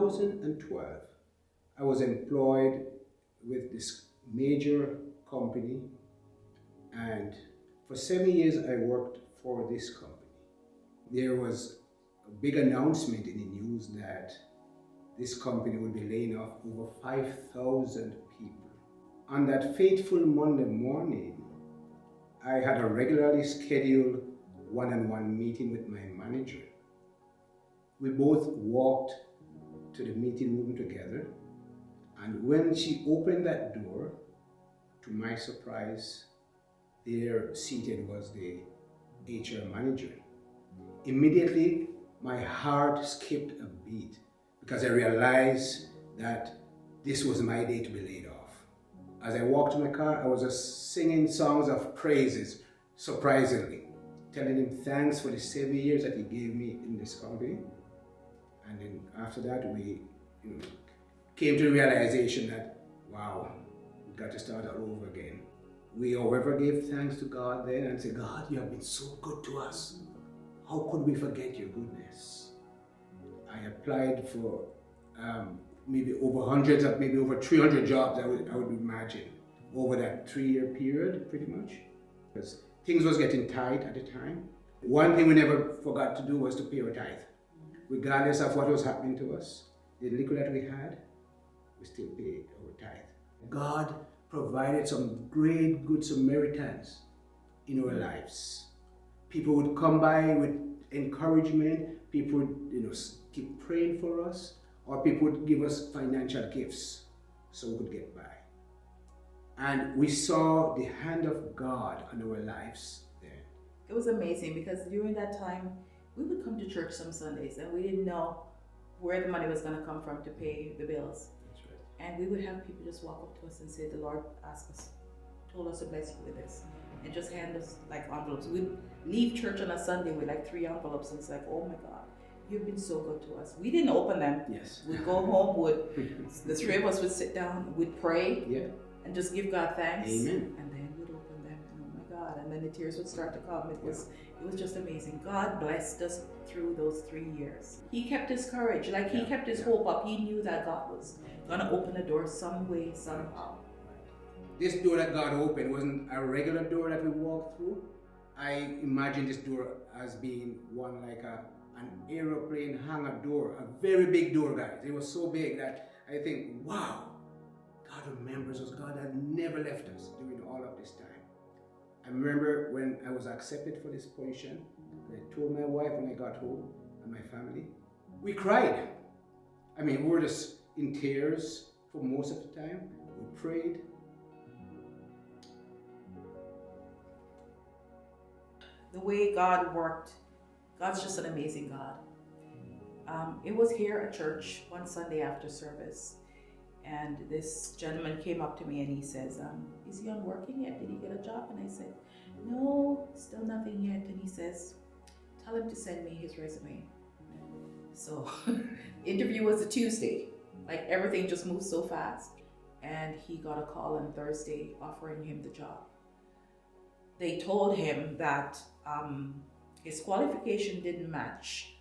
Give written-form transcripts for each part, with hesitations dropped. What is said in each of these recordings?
2012, I was employed with this major company, and for 7 years I worked for this company. There was a big announcement in the news that this company would be laying off over 5,000 people. On that fateful Monday morning, I had a regularly scheduled one-on-one meeting with my manager. We both walked to the meeting room together, and when she opened that door, to my surprise, there seated was the HR manager. Immediately, my heart skipped a beat because I realized that this was my day to be laid off. As I walked to my car, I was just singing songs of praises, surprisingly, telling him thanks for the 7 years that he gave me in this company. And then after that, we came to the realization that, wow, we've got to start all over again. We, however, gave thanks to God then and said, God, you have been so good to us. How could we forget your goodness? I applied for maybe over hundreds of, maybe over 300 jobs, I would imagine, over that 3-year period, pretty much. Because things was getting tight at the time. One thing we never forgot to do was to pay our tithe. Regardless of what was happening to us, the little that we had, we still paid our tithe. God provided some great good Samaritans in our lives. People would come by with encouragement, people would keep praying for us, or people would give us financial gifts so we could get by. And we saw the hand of God on our lives there. It was amazing because during that time, we would come to church some Sundays and we didn't know where the money was going to come from to pay the bills. That's right. And we would have people just walk up to us and say, the Lord told us to bless you with this. And just hand us like envelopes. We'd leave church on a Sunday with like 3 envelopes and it's like, oh my God, you've been so good to us. We didn't open them. Yes. We'd go home, the 3 of us would sit down, we'd pray, Yeah. and just give God thanks. Amen. And then we'd open them and oh my God, and then the tears would start to come. It was just amazing. God blessed us through those 3 years. He kept his courage, he kept his hope up. He knew that God was gonna open a door some way, somehow. This door that God opened wasn't a regular door that we walked through. I imagine this door as being one like an aeroplane hangar door, a very big door, guys. It was so big that I think, wow, God remembers us. God had never left us during all of this time. I remember when I was accepted for this position, I told my wife when I got home and my family, we cried. I mean, we were just in tears for most of the time. We prayed. The way God worked, God's just an amazing God. It was here at church one Sunday after service, and this gentleman came up to me and he says, is Eyon working yet? Did he get a job? And I said, no, still nothing yet. And he says, tell him to send me his resume. So the interview was a Tuesday. Like everything just moved so fast. And he got a call on Thursday offering him the job. They told him that his qualification didn't match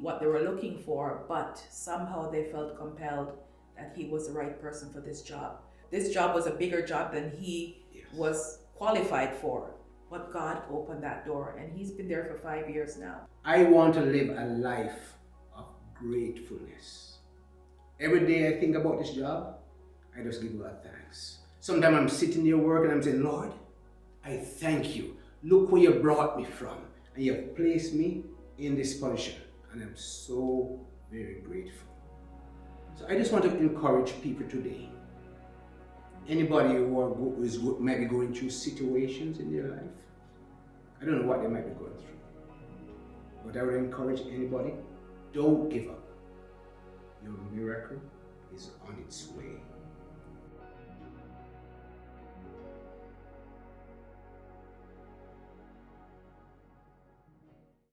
what they were looking for, but somehow they felt compelled that he was the right person for this job. This job was a bigger job than he was qualified for, but God opened that door and he's been there for 5 years now. I want to live a life of gratefulness. Every day I think about this job, I just give God thanks. Sometimes I'm sitting there working and I'm saying, Lord, I thank you. Look where you brought me from. And you have placed me in this position. And I'm so very grateful. So I just want to encourage people today. Anybody who might be going through situations in their life, I don't know what they might be going through. But I would encourage anybody, don't give up. Your miracle is on its way.